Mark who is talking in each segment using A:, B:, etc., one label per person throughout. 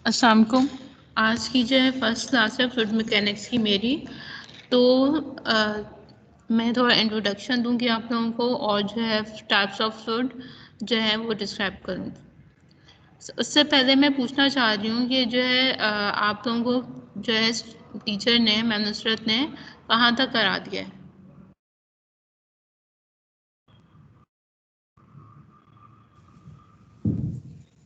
A: अस्सलाम वालेकुम। आज की जो है फर्स्ट क्लास है फ्लूइड मैकेनिक्स की मेरी। तो मैं थोड़ा इंट्रोडक्शन दूंगी आप लोगों को और जो है टाइप्स ऑफ फ्लूइड जो है वो डिस्क्राइब करूँगी। उससे पहले मैं पूछना चाह रही हूँ कि जो है आप लोगों को जो है टीचर ने मैम नुसरत ने कहाँ तक करा दिया है?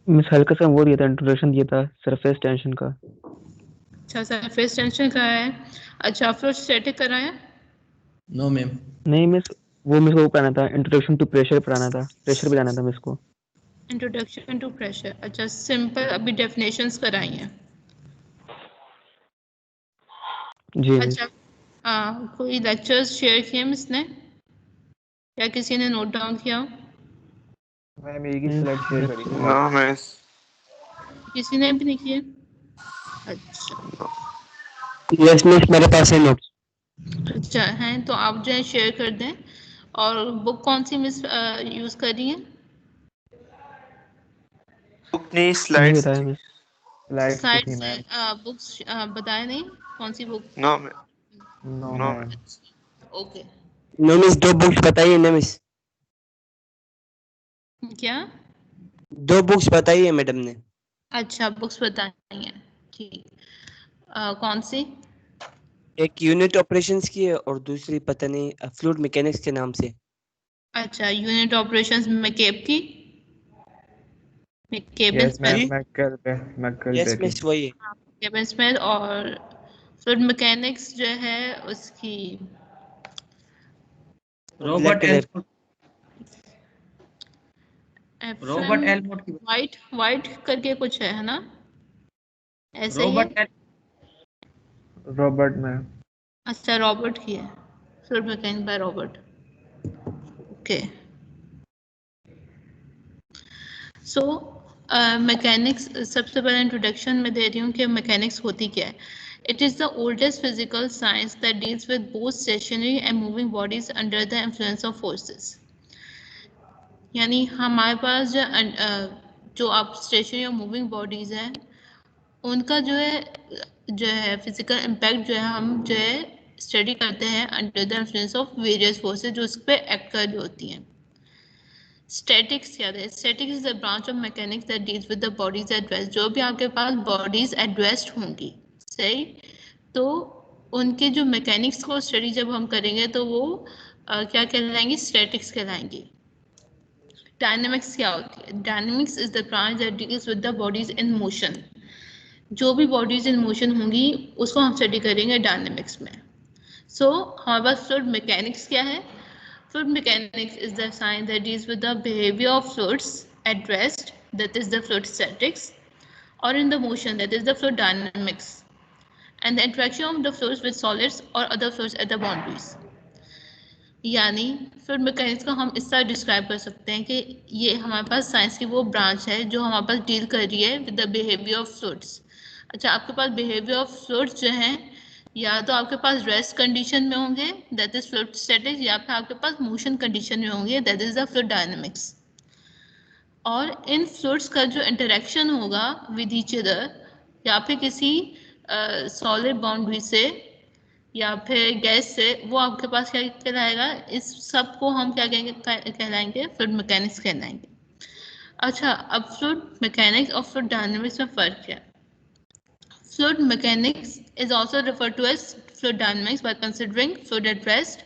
B: मिस हल्का सा वो दिया था, इंट्रोडक्शन दिया था सरफेस टेंशन का।
A: अच्छा, सरफेस टेंशन का है। अच्छा, फ्लूइड स्टैटिक कराया?
C: No ma'am.
B: नहीं मिस, वो मिस को पढ़ाना था, इंट्रोडक्शन टू प्रेशर पढ़ाना था, प्रेशर भी लाना था मिस को।
A: Introduction to pressure. अच्छा, सिंपल अभी डेफिनेशंस कराई हैं।
B: जी मिस।
A: अच्छा, कोई लेक्चर्स शेयर किए इसने या किसी ने नोट डाउन किया?
D: मैम एक ही स्लाइड शेयर करी थी।
E: No miss.
A: किसी ने भी नहीं किए? अच्छा
F: यस मिस, मेरे पास है नोट्स।
A: अच्छा, हैं तो आप जो है शेयर कर दें। और बुक कौन सी मिस यूज़ कर रही हैं?
E: अपनी
B: नहीं
E: स्लाइड्स
B: बताया
E: थी।
B: मिस।
D: स्लाइड्स पे
A: साइड
D: थी
A: से
D: मैम।
A: बुक्स बताए नहीं कौन सी book?
E: No
D: no
E: no
D: ma'am.
A: Okay.
F: No miss, दो बुक्स बताइए ना मिस।
A: क्या?
F: दो बुक्स बताइए मैडम ने।
A: अच्छा, बुक्स बताई हैं, ठीक। कौन सी?
F: एक यूनिट ऑपरेशंस की है और दूसरी पता नहीं फ्लूइड मैकेनिक्स के नाम से।
A: अच्छा, यूनिट ऑपरेशंस मैकेब की, केबिन
D: यस मैम,
F: जी
A: स्मिथ।
D: मैकल
F: यस
D: पे थी।
F: मिस, वही है।
A: केबिन स्मिथ। और फ्लूइड मैकेनिक्स जो है उसकी
F: black
C: Robert
F: colour.
C: Elford.
A: FM
C: Robert Elford की।
A: वाइट वाइट करके कुछ है ना? ऐसे ही है?
C: Robert L.
D: Robert ma'am.
A: अच्छा, रॉबर्ट की है। Fluid mechanics by Robert. Okay. So mechanics, सबसे पहले इंट्रोडक्शन में दे रही हूँ कि मैकेनिक्स होती क्या है। It is the oldest physical science that deals with both stationary and moving bodies under the influence of forces. यानी हमारे पास जो आप स्टेशनरी और मूविंग बॉडीज़ हैं उनका जो है फिजिकल इम्पैक्ट जो है हम जो है स्टडी करते हैं under the influence of various forces जो उस पर एक्ट कर रही होती हैं। स्टैटिक्स क्या है? Statics is a branch of mechanics that deals with the bodies at rest. जो भी आपके पास बॉडीज एट रेस्ट होंगी, सही, तो उनके जो मैकेनिक्स को स्टडी जब हम करेंगे तो वो क्या कहलाएंगी? स्टैटिक्स कहलाएंगी। डायनेमिक्स क्या होती है? Dynamics is the branch that deals with the bodies in motion. जो भी बॉडीज इन मोशन होंगी उसको हम स्टडी करेंगे डायनेमिक्स में। सो हमारे पास फ्लूइड मैकेनिक्स क्या है? Fluid mechanics is the science that deals with the behavior of fluids at rest, that is the fluid statics, or in the motion, that is the fluid dynamics, and the interaction of the fluids with solids or other fluids at the boundaries. यानी fluid mechanics को हम इस तरह describe कर सकते हैं कि ये हमारे पास साइंस की वो ब्रांच है जो हमारे पास डील कर रही है with the behaviour of fluids. अच्छा, आपके पास बिहेवियर ऑफ फ्लूइड्स जो हैं या तो आपके पास रेस्ट कंडीशन में होंगे, दैट इज फ्लूइड स्टैटिक्स, या फिर आपके पास मोशन कंडीशन में होंगे, that is the fluid dynamics. और इन फ्लूइड्स का जो इंटरेक्शन होगा विद ईच अदर या फिर किसी सॉलिड बाउंड्री से या फिर गैस से, वो आपके पास क्या कहलाएगा? इस सब को हम क्या कहेंगे? कहलाएंगे फ्लूइड मैकेनिक्स कहलाएंगे। अच्छा, अब फ्लूइड मैकेनिक्स और फ्लूइड डायनेमिक्स में फ़र्क क्या है? Fluid mechanics is also referred to as fluid dynamics by considering fluid at rest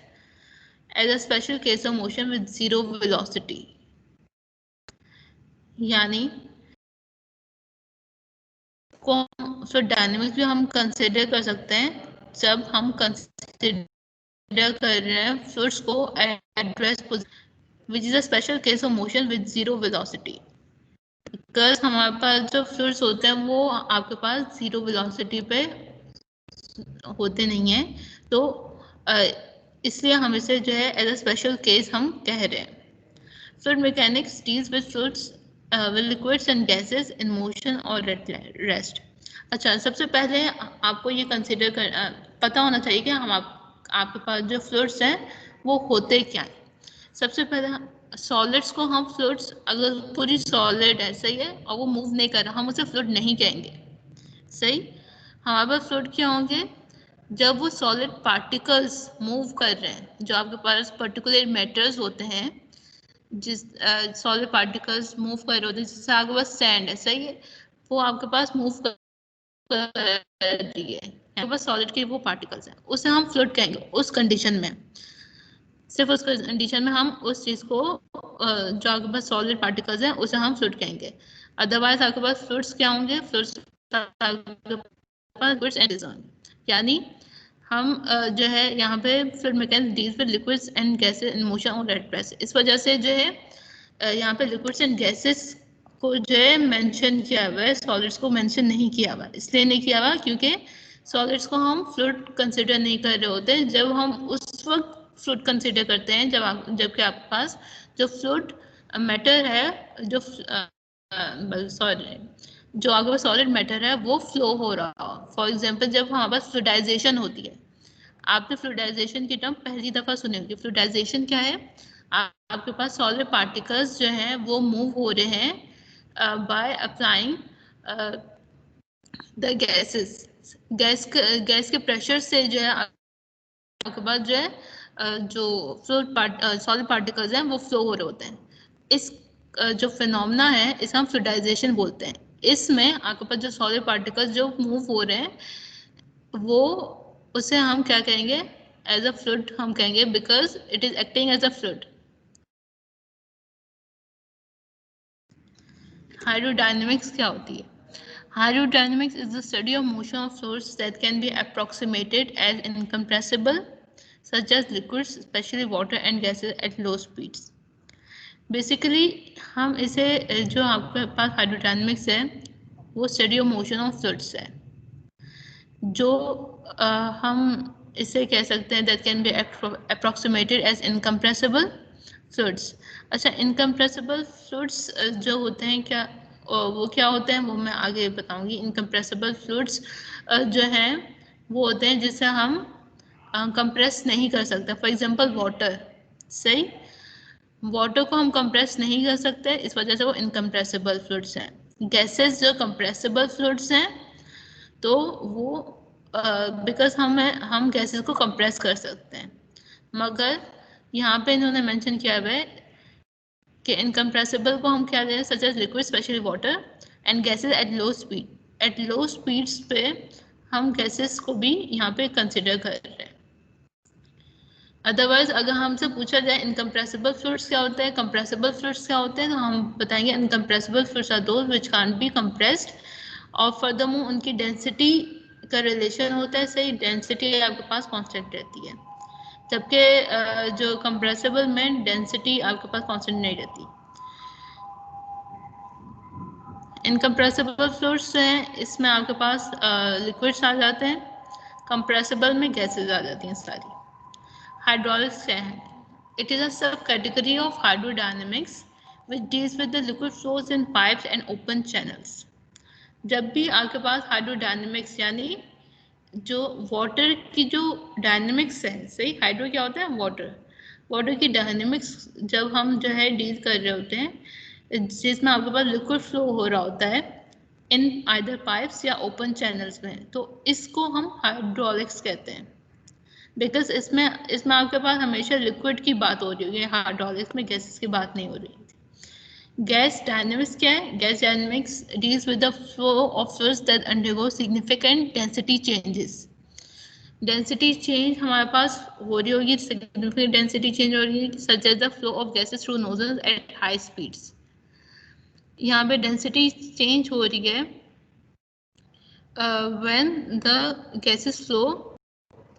A: as a special case of motion with zero velocity. यानी फ्लूइड डायनेमिक्स भी हम कंसिडर कर सकते हैं जब हम कंसिडर कर रहे हैं फ्लूइड्स को at rest which is a special case of motion with zero velocity. Because हमारे पास जो फ्लूइड्स होते हैं वो आपके पास जीरो वेलोसिटी पे होते नहीं हैं, तो इसलिए हम इसे जो है एज अ स्पेशल केस हम कह रहे हैं। Fluid mechanics deals with fluids with liquids and gases in motion और एट रेस्ट। अच्छा, सबसे पहले आपको ये कंसिडर कर पता होना चाहिए कि हम आपके पास जो फ्लूइड्स हैं वो होते क्या हैं। सबसे पहले सॉलिड्स को हम फ्लूइड्स, अगर पूरी सॉलिड है, सही है, और वो मूव नहीं कर रहा, हम उसे फ्लूइड नहीं कहेंगे। सही। हमारे पास फ्लूइड क्या होंगे जब वो सॉलिड पार्टिकल्स मूव कर रहे हैं, जो आपके पास पर्टिकुलर मैटर्स होते हैं, जिस सॉलिड पार्टिकल्स मूव कर रहे होते हैं, जैसे आपके पास सैंड है, सही है, वो आपके पास मूव कर रही है, आपके पास सॉलिड के वो पार्टिकल्स हैं, उसे हम फ्लूइड कहेंगे। उस कंडीशन में, सिर्फ उस कंडीशन में हम उस चीज को जो आपके पास सॉलिड पार्टिकल्स हैं उसे हम फ्लूइड कहेंगे। अदरवाइज आपके पास फ्लूइड्स क्या होंगे, फ्लूइड्स यानी हम जो है यहाँ पे fluid mechanics deals with liquids and gases in motion और एट प्रेस। इस वजह से जो है यहाँ पे लिक्विड्स एंड गैसेस को जो है मेंशन किया हुआ है, सॉलिड्स को मेंशन नहीं किया हुआ। इसलिए नहीं किया हुआ क्योंकि सॉलिड्स को हम फ्लूइड कंसिडर नहीं कर रहे होते। जब हम उस वक्त फ्लूइड कंसिडर करते हैं जबकि आपके पास जो फ्लूइड मैटर है, जो जो आपके पास सॉलिड मैटर है वो फ्लो हो रहा हो। फॉर एग्जांपल जब हमारे पास फ्लूइडाइजेशन होती है, आपने फ्लूइडाइजेशन की टर्म पहली दफा सुनी होगी। फ्लूइडाइजेशन क्या है, आपके पास सॉलिड पार्टिकल्स जो हैं वो मूव हो रहे हैं by applying the gases. Gas के प्रेशर से जो है आपके पास जो है जो सॉलिड पार्टिकल्स हैं वो फ्लो हो रहे होते हैं। इस जो फिनोमेना है इसे हम फ्लूइडाइजेशन बोलते हैं। इसमें आपके पास जो सॉलिड पार्टिकल्स जो मूव हो रहे हैं वो उसे हम क्या कहेंगे, एज अ फ्लूइड हम कहेंगे, because it is acting as a fluid. Hydrodynamics क्या होती है? Hydrodynamics is the study of motion of fluids that can be approximated as incompressible, such as liquids, especially water and gases at low speeds. Basically, हम इसे जो आपके पास hydrodynamics है वो study of motion of fluids है, जो हम इसे कह सकते हैं that can be approximated as incompressible fluids. अच्छा, incompressible fluids जो होते हैं क्या, वो क्या होते हैं वो मैं आगे बताऊंगी। इनकम्प्रेसिबल फ्लूइड्स जो हैं वो होते हैं जिसे हम कंप्रेस नहीं कर सकते। फॉर एग्जांपल वाटर, सही, वाटर को हम कंप्रेस नहीं कर सकते, इस वजह से वो इनकम्प्रेसिबल फ्लूइड्स हैं। गैसेस जो कंप्रेसिबल फ्लूइड्स हैं तो वो बिकॉज हम गैसेस को कंप्रेस कर सकते हैं, मगर यहाँ पे इन्होंने मेंशन किया हुआ है कि इनकम्प्रेसिबल को हम क्या दें, such as liquid, specially water and gases at low speed. At low speeds पे हम गैसेस को भी यहाँ पे कंसिडर कर रहे हैं। अदरवाइज अगर हमसे पूछा जाए इनकम्प्रेसिबल फ्लूइड्स क्या होते हैं, कंप्रेसिबल फ्लूइड्स क्या होते हैं, तो हम बताएंगे incompressible fluids are those which can't be compressed. और फर्दरमोर उनकी डेंसिटी का रिलेशन होता है, सही, डेंसिटी आपके पास कांस्टेंट रहती है, जबकि जो कंप्रेसिबल में डेंसिटी आपके पास कांस्टेंट नहीं रहती। इनकम्प्रेसिबल फ्लूइड्स हैं इसमें आपके पास लिक्विड्स आ जाते हैं, कंप्रेसिबल में गैसेस आ जाती हैं सारी। हाइड्रोलिक्स क्या है? इट इज अ सब category of hydrodynamics which deals with the liquid flows in pipes and open channels. जब भी आपके पास हाइड्रोडायनेमिक्स यानी जो वाटर की जो डायनेमिक्स है, सही, हाइड्रो क्या होता है, वाटर, वाटर की डायनेमिक्स जब हम जो है डील कर रहे होते हैं, जिसमें आपके पास लिक्विड फ्लो हो रहा होता है इन आइदर पाइप्स या ओपन चैनल्स में, तो इसको हम हाइड्रोलिक्स कहते हैं। बिकॉज इसमें आपके पास हमेशा लिक्विड की बात हो रही है, हाइड्रोलिक्स में गैसेस की बात नहीं हो रही। गैस डायनेमिक्स क्या है? Gas dynamics deals with the flow of fluids that undergo significant density changes. Density change हमारे पास हो रही होगी, सिग्निफिकेंट डेंसिटी चेंज हो रही है, such as the flow of gases through nozzles at high speeds. यहाँ पे डेंसिटी चेंज हो रही है when the gases flow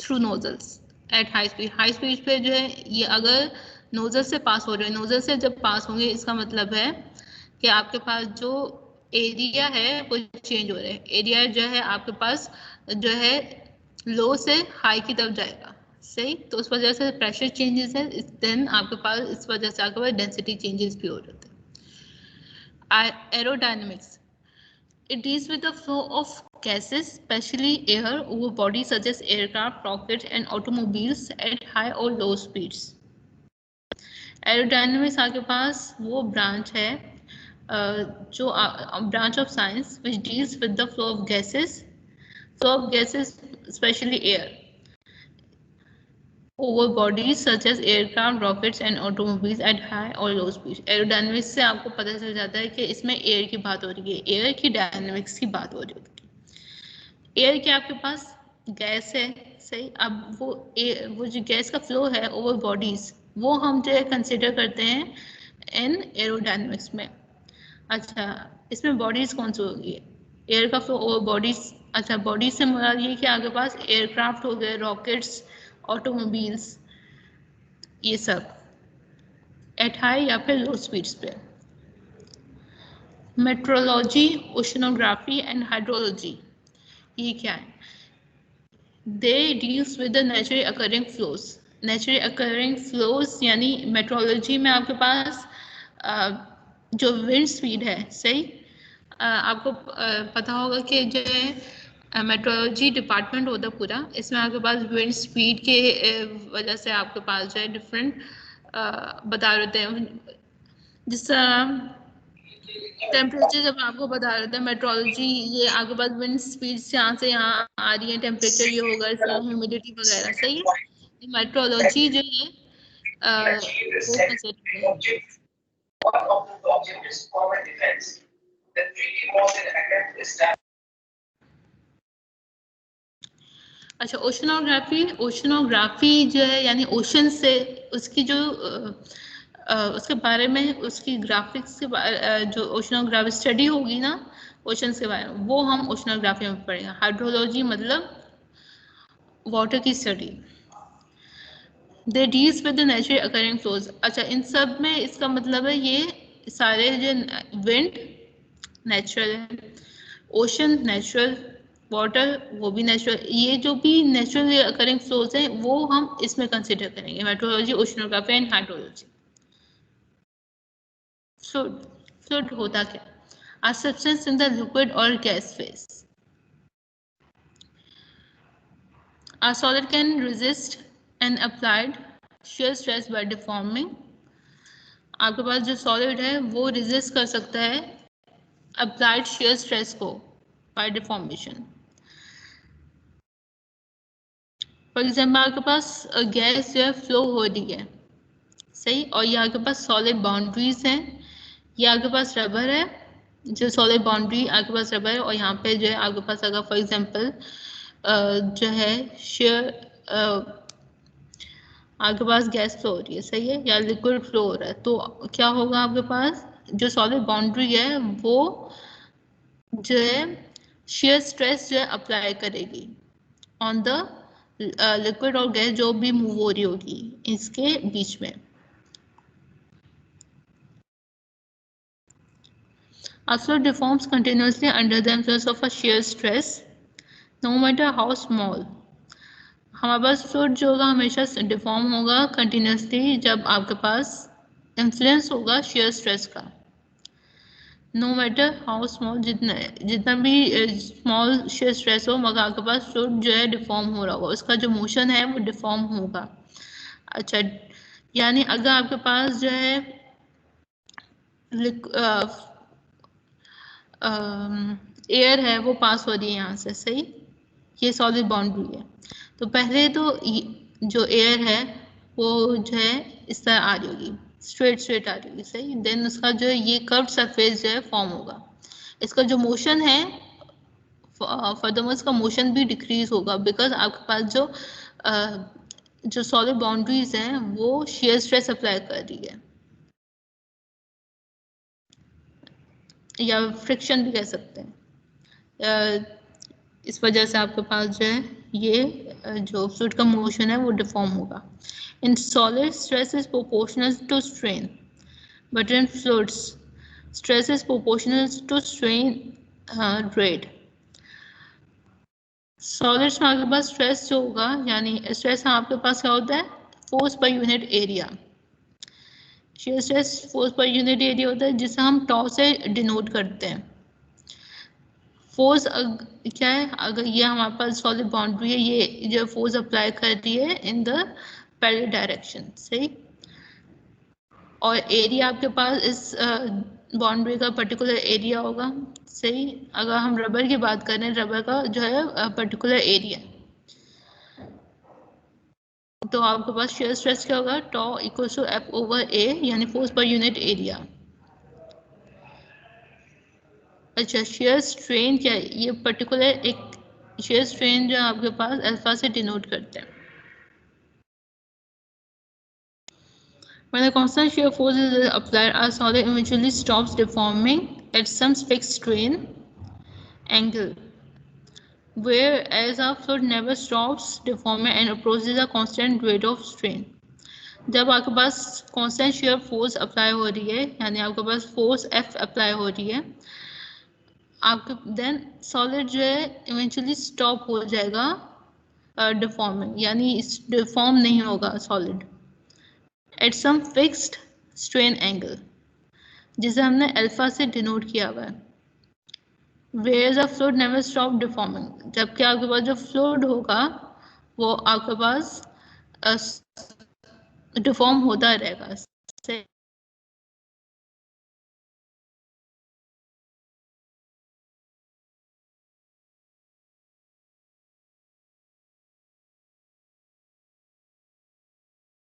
A: through nozzles at high speed. High speed पे जो है ये अगर नोजल से पास हो रहे हैं, नोजल से जब पास होंगे इसका मतलब है कि आपके पास जो एरिया है वो चेंज हो रहा है। एरिया जो है आपके पास जो है लो से हाई की तरफ जाएगा, सही, तो उस वजह से प्रेशर चेंजेस है, देन आपके पास इस वजह से आपके पास डेंसिटी चेंजेस भी हो जाते हैं। Aerodynamics, it deals with the flow of gases, especially air, over bodies such as aircraft, rockets, and automobiles at high or low speeds. Aerodynamics आपके पास वो ब्रांच है जो branch of science which deals with the flow of gases, flow of gases, especially air, over bodies such as aircraft, rockets and automobiles at high or low speed. Aerodynamics से आपको पता चल जाता है कि इसमें एयर की बात हो रही है, एयर की डायनेमिक्स की बात हो रही है। एयर के आपके पास गैस है, सही। अब वो जो गैस का फ्लो है ओवर बॉडीज, वो हम जो है कंसिडर करते हैं इन एरोडायनेमिक्स में। अच्छा, इसमें बॉडीज कौन सी होगी? एयर का फ्लो ओवर बॉडीज। अच्छा, बॉडीज से मुराद ये कि आपके पास एयरक्राफ्ट हो गए, रॉकेट्स, ऑटोमोबाइल्स, ये सब एट हाई या फिर लो स्पीड्स पे। मेट्रोलॉजी, ओशनोग्राफी एंड हाइड्रोलॉजी, ये क्या है? They deals with the naturally occurring flows. Naturally occurring flows यानी मेट्रोलॉजी में आपके पास जो विंड स्पीड है, सही। आपको पता होगा कि जो है मेट्रोलॉजी डिपार्टमेंट होता है पूरा, इसमें आपके पास विंड स्पीड के वजह से आपके पास जो है डिफरेंट बता देते हैं। जिस तरह टेम्परेचर जब आपको बता रहे थे मेट्रोलॉजी, ये आपके पास विंड स्पीड से यहाँ आ रही है, टेम्परेचर ये होगा, ह्यूमिडिटी वगैरह, सही है। मेट्रोलॉजी जो है वो कंसिडर है। अच्छा, ओशनोग्राफी जो है यानी ओशन से उसकी जो उसके बारे में, उसकी ग्राफिक्स के बारे, जो ओशनोग्राफी स्टडी होगी ना ओशन के बारे में, वो हम ओशनोग्राफी में पढ़ेंगे। हाइड्रोलॉजी मतलब वाटर की study. They deals with the naturally occurring flows. अच्छा, इन सब में इसका मतलब है ये सारे जो विंड नेचुरल है, ओशन नेचुरल, वाटर वो भी नेचुरल, ये जो भी नेचुरली अकरिंग फ्लोज हैं वो हम इसमें कंसिडर करेंगे। Metrology, oceanography and hydrology. Fluid होता क्या? A substance in the liquid or gas phase. A solid can resist an applied shear stress by deforming. आपके पास जो सॉलिड है वो रेजिस्ट कर सकता है अप्लाइड shear स्ट्रेस को by deformation. फॉर एग्जाम्पल आपके पास गैस जो है फ्लो हो रही है, सही, और ये आपके पास सॉलिड बाउंड्रीज हैं, ये आपके पास रबर है, जो सॉलिड बाउंड्री आपके पास रबर है, और यहाँ पे जो है आपके पास अगर फॉर एग्जांपल जो है शेयर आपके पास गैस फ्लो हो रही है, सही है, या लिक्विड फ्लो हो रहा है, तो क्या होगा? आपके पास जो सॉलिड बाउंड्री है वो जो है शेयर स्ट्रेस जो है अप्लाई करेगी ऑन द लिक्विड और गैस जो भी मूव हो रही होगी इसके बीच में। A fluid deforms continuously under the influence of a shear stress, no matter how small. हमारे पास फ्लूइड जो होगा हमेशा डिफॉर्म होगा कंटिन्यूसली जब आपके पास इन्फ्लुएंस होगा शेयर स्ट्रेस का। नो मैटर हाउ स्मॉल, जितना भी स्मॉल शेयर स्ट्रेस हो, मगर आपके पास फ्लूइड जो है डिफॉर्म हो रहा होगा, उसका जो मोशन है वो डिफॉर्म होगा। अच्छा, यानी अगर आपके पास जो है एयर है वो पास हो रही है यहाँ से, सही, ये सॉलिड बाउंड्री है, तो पहले तो जो एयर है वो जो है इस तरह आ रही होगी, स्ट्रेट आ रही होगी, सही। देन उसका जो है ये कर्व सरफेस जो है फॉर्म होगा, इसका जो मोशन है फर्दरमोर इसका मोशन भी डिक्रीज होगा, बिकॉज आपके पास जो सॉलिड बाउंड्रीज हैं वो शेयर स्ट्रेस अप्लाई कर रही है, या फ्रिक्शन भी कह सकते हैं। इस वजह से आपके पास जो है ये जो फ्लूइड का मोशन है वो डिफॉर्म होगा। In solid stress is proportional to strain, but in fluids stress is proportional to strain rate. Solids में आपके पास स्ट्रेस जो होगा, यानी स्ट्रेस आपके पास क्या होता है? Force per unit area. Shear stress force per unit area होता है जिसे हम टॉ से डिनोट करते हैं। फोर्स क्या है? अगर ये हमारे पास सॉलिड बाउंड्री है, ये जो फोर्स अप्लाई कर रही है इन द पैरेलल डायरेक्शन, सही, और एरिया आपके पास इस बाउंड्री का पर्टिकुलर एरिया होगा, सही। अगर हम रबर की बात करें, रबर का जो है पर्टिकुलर एरिया, तो आपके पास शेयर स्ट्रेस क्या होगा, टॉ इक्वल्स टू एफ ओवर ए, यानी फोर्स पर यूनिट एरिया। अच्छा, शेयर स्ट्रेन क्या है, ये पर्टिकुलर एक शेयर स्ट्रेन जो आपके पास अल्फा से डिनोट करते हैं। When a constant shear force is applied, a solid eventually stops deforming at some fixed strain angle, whereas a fluid never stops deforming and approaches a constant rate of strain. जब आपके पास constant shear force apply हो रही है, यानी आपके पास force F apply हो रही है, आपके देन सॉलिड जो है इवेंचुअली स्टॉप हो जाएगा डिफॉर्मिंग, यानी डिफॉर्म नहीं होगा solid at some fixed strain angle, जिसे हमने अल्फा से डिनोट किया हुआ है। Where a fluid never stop deforming, जबकि आपके पास जो फ्लूइड होगा वो आपके पास डिफॉर्म होता रहेगा।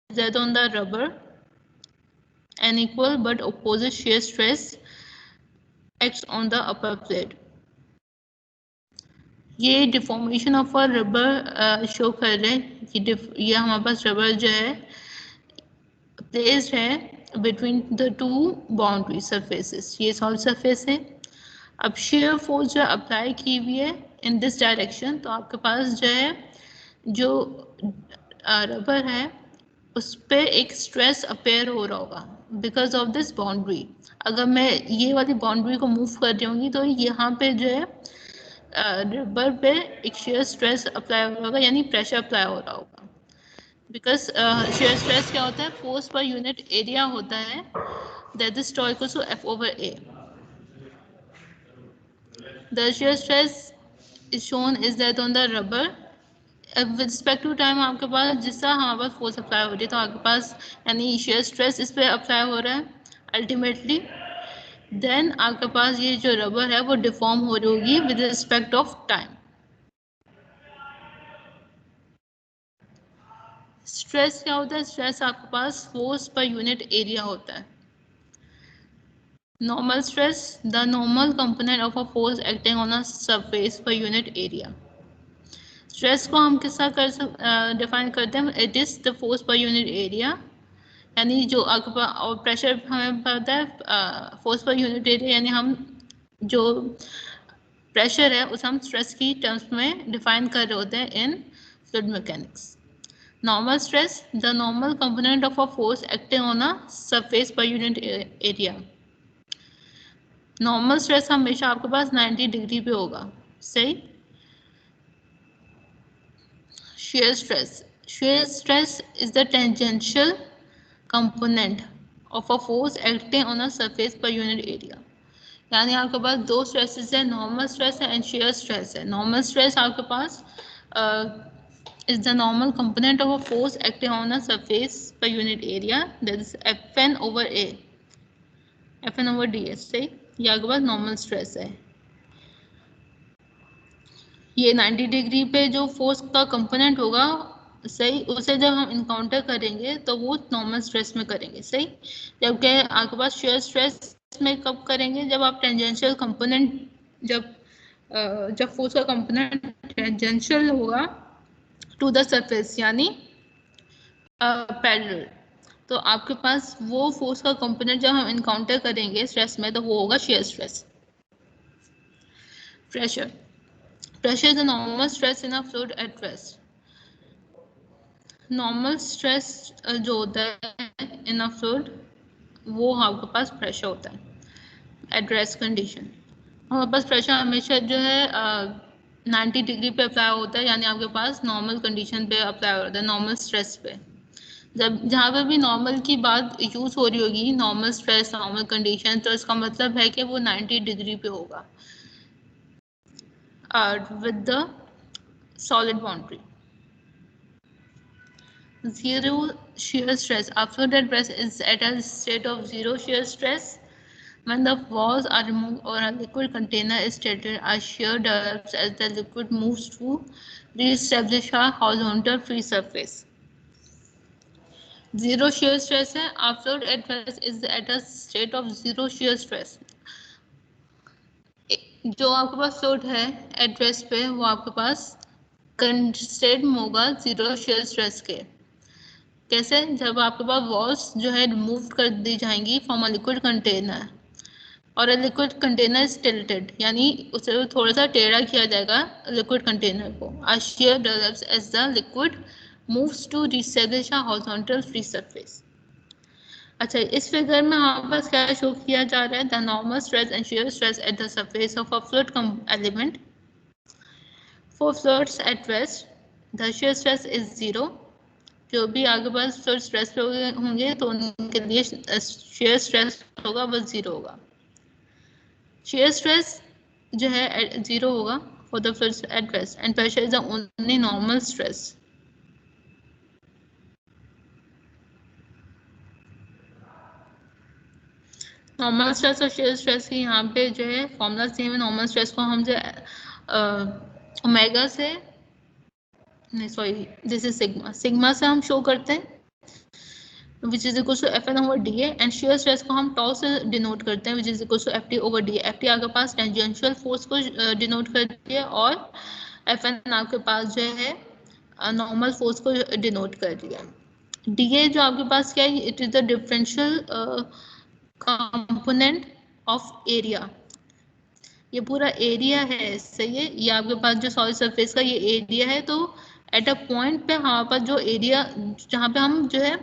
A: That on the rubber, an equal but opposite shear stress acts on the upper plate. ये deformation of a rubber show कर रहे हैं कि ये हमारे पास रबर जो है प्लेस्ड है between the two boundary surfaces, ये सॉलिड सरफेस है। अब शेयर फोर्स जो अप्लाई की हुई है इन दिस डायरेक्शन, तो आपके पास जो है जो रबर है उस पर एक स्ट्रेस अपेयर हो रहा होगा बिकॉज ऑफ दिस बाउंड्री। अगर मैं ये वाली बाउंड्री को मूव कर रही होंगी तो यहाँ पे जो है रबर पे एक शेयर स्ट्रेस अप्लाई हो रहा होगा, यानी प्रेशर अप्लाई हो रहा होगा। बिकॉज शेयर स्ट्रेस क्या होता है, फोर्स पर यूनिट एरिया होता है, that is tau equals to F over A. The shear stress is shown is that on the rubber with respect to time, आपके पास जिस तरह हमारे पास फोर्स अप्लाई हो रही है तो आपके पास यानी शेयर स्ट्रेस इस पर अप्लाई हो रहा है अल्टीमेटली, देन आपके पास ये जो रबर है वो डिफॉर्म हो रही होगी with respect of time. Stress क्या होता है, स्ट्रेस आपके पास फोर्स पर यूनिट एरिया होता है। Normal stress, the normal component of a force acting on a surface per unit area. Stress को हम किस तरह डिफाइन करते हैं, it is the force per unit area, यानी जो आपके पास, और प्रेशर हमें पता है फोर्स पर यूनिट एरिया, यानी हम जो प्रेशर है उसे हम स्ट्रेस की टर्म्स में डिफाइन कर रहे होते हैं इन fluid mechanics. Normal stress, the normal component of a force acting on a surface per unit area. Normal stress हमेशा आपके पास 90 डिग्री पे होगा, सही। shear stress is the tangential component of a force acting on a surface per unit area, यानी आपके पास दो stresses है, normal stress है एंड शेयर स्ट्रेस है। नॉर्मल स्ट्रेस आपके पास is the normal component of a force acting on a surface per unit area, that is Fn over A, Fn over ds, सही। ये आपके पास नॉर्मल स्ट्रेस है। ये 90 degree पे जो फोर्स का कंपोनेंट होगा, सही, उसे जब हम इनकाउंटर करेंगे तो वो नॉर्मल स्ट्रेस में करेंगे, सही। जबकि आपके पास शेयर स्ट्रेस में कब करेंगे, जब आप टेंजेंशियल कंपोनेंट, जब फोर्स का कंपोनेंट टेंजेंशियल होगा टू द सरफेस, यानी पैरेलल, तो आपके पास वो फोर्स का कंपोनेंट जब हम इनकाउंटर करेंगे स्ट्रेस में तो वो होगा shear stress. Pressure, pressure is the normal stress in a fluid at rest. Normal stress जो होता है इन अ फ्लूइड वो आपके पास प्रेशर होता है एट रेस्ट कंडीशन। हमारे पास प्रेशर हमेशा जो है 90 डिग्री पे अप्लाई होता है, यानी आपके पास नॉर्मल कंडीशन पे अप्लाई होता है, नॉर्मल स्ट्रेस पे। जब जहाँ पे भी नॉर्मल की बात यूज हो रही होगी, नॉर्मल स्ट्रेस, नॉर्मल कंडीशन, तो इसका मतलब है कि वो 90 डिग्री पे होगा with the solid boundary. Zero shear stress, a fluid at rest is at a state of zero shear stress. When the walls are removed or a liquid container is tilted, a shear develops as the liquid moves to re-establish a horizontal free surface. Zero shear stress है. Our fluid at rest is at a state of zero shear stress. जो आपके पास fluid है at rest पे वो आपके पास constant होगा zero shear stress के. कैसे? जब आपके पास वॉल्स जो है रिमूव कर दी जाएंगी फ्रॉम अ लिक्विड कंटेनर और a liquid container is tilted, यानी उसे थोड़ा सा टेढ़ा किया जाएगा लिक्विड कंटेनर को. A shear develops as the liquid moves to reestablish a horizontal free surface. अच्छा, इस फिगर में हमारे पास क्या शो किया जा रहा है? The normal stress and shear stress eight the surface of a fluid element. For fluids at rest the shear stress is zero. जो भी आगे पास फ्लूइड स्ट्रेस पे होंगे तो उनके लिए शेयर स्ट्रेस होगा वो जीरो होगा. शेयर स्ट्रेस जो है जीरो होगा for the fluids at rest and pressure is the only normal stress. Normal stress और शेयर स्ट्रेस की यहाँ पे जो है फॉर्मूला सेम है. नॉर्मल स्ट्रेस को हम जो ओमेगा से नहीं सॉरी दिस इज सिग्मा से हम शो करते हैं which is equal to Fn over D and shear stress को हम टॉ से डिनोट करते हैं which is equal to Ft over D. Ft आपके पास टेंजेंशियल फोर्स को डिनोट करती है और Fn आपके पास जो है नॉर्मल फोर्स को डिनोट कर दिया. डी जो आपके पास क्या है? It is the differential component of area. ये पूरा एरिया है, सही है. ये आपके पास जो सॉलिड सरफेस का ये एरिया है. तो एट अ पॉइंट पे हमारे पास जो एरिया जहाँ पे हम जो है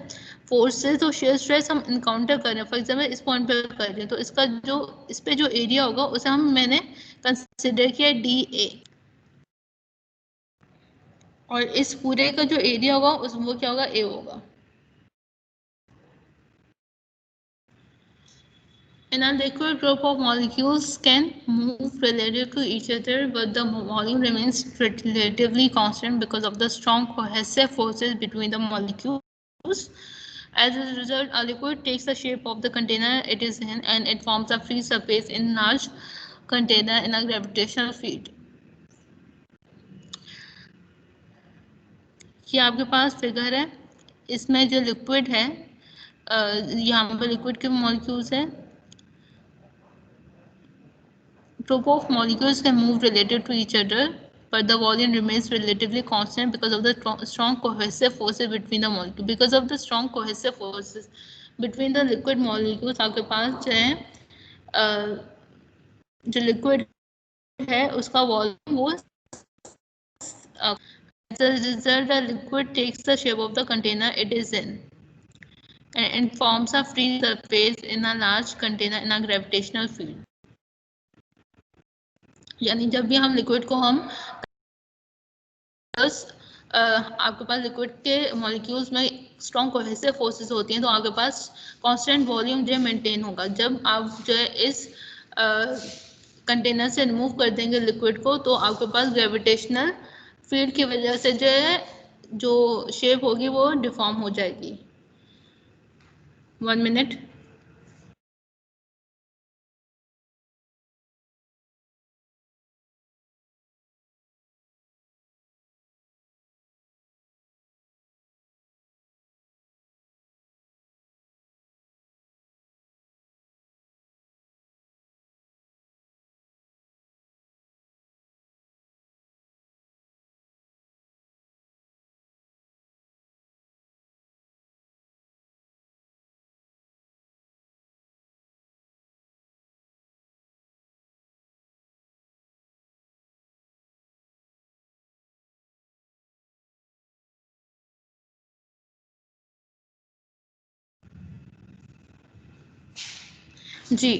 A: फोर्सेस और शेयर स्ट्रेस हम इनकाउंटर कर रहे हैं, फॉर एग्जांपल इस पॉइंट पे कर रहे हैं, तो इसका जो इस पे जो एरिया होगा उसे मैंने कंसिडर किया डी ए और इस पूरे का जो एरिया होगा वो क्या होगा? ए होगा. And a liquid group of molecules can move relative to each other, but the volume remains relatively constant because of the strong cohesive forces between the molecules. As a result, a liquid takes the shape of the container it is in, and it forms a free surface in large container in a gravitational field. ये आपके पास figure है. इसमें जो liquid है यहाँ पर liquid के molecules हैं. Group of molecules can move related to each other, but the volume remains relatively constant because of the strong cohesive forces between the molecules. Because of the strong cohesive forces between the liquid molecules, आपके पास जो है जो liquid है उसका volume वो as a result the liquid takes the shape of the container it is in and forms a free surface in a large container in a gravitational field. यानी जब भी हम लिक्विड को हम आपके पास लिक्विड के मॉलिक्यूल्स में स्ट्रॉन्ग कोहेसिव फोर्सेस होती हैं तो आपके पास कांस्टेंट वॉल्यूम जो मेंटेन होगा. जब आप जो है इस कंटेनर से रिमूव कर देंगे लिक्विड को तो आपके पास ग्रेविटेशनल फील्ड की वजह से जो है जो शेप होगी वो डिफॉर्म हो जाएगी. 1 मिनट. जी,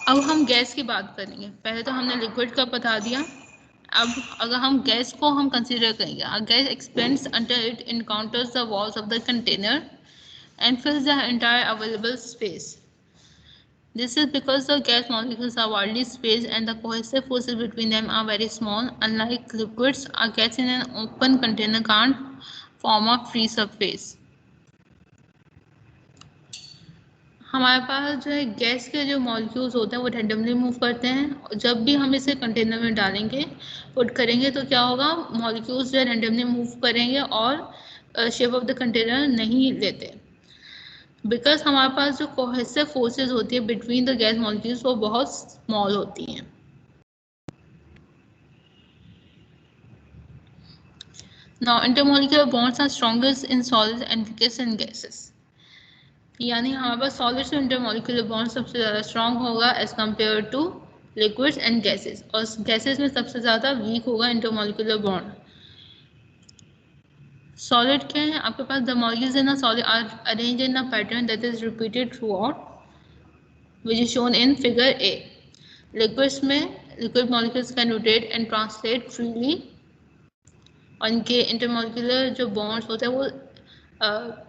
A: अब हम गैस की बात करेंगे. पहले तो हमने लिक्विड का बता दिया. अब अगर हम गैस को हम कंसीडर करेंगे, a gas expands until it encounters the walls of the container and fills the entire available space. This is because the gas molecules are widely spaced and the cohesive forces between them are very small. Unlike liquids, a gas in an open container can't form a free surface. हमारे पास जो है gas के जो molecules होते हैं वो randomly move करते हैं, और जब भी हम इसे कंटेनर में डालेंगे, पुट करेंगे, तो क्या होगा, मॉलिक्यूल्स जो है रैंडमली मूव करेंगे और शेप ऑफ द कंटेनर नहीं लेते, बिकॉज हमारे पास जो कोहेसिव फोर्सेस होती है बिटवीन द गैस मॉलिक्यूल्स वो बहुत स्मॉल होती हैं। Now intermolecular bonds are strongest in solids and weakest in gases, यानी हमारे पास सॉलिड्स में इंटरमॉलिक्यूलर बॉन्ड सबसे ज़्यादा स्ट्रॉन्ग होगा as compare to liquids and gases, और गैसेस में सबसे ज़्यादा वीक होगा इंटरमॉलिक्यूलर बॉन्ड। सॉलिड क्या है, आपके पास the molecules in a solid are arranged in a pattern that is repeated throughout, which is shown in figure A. Liquids में liquid molecules can rotate and translate freely, उनके intermolecular जो bonds होते हैं वो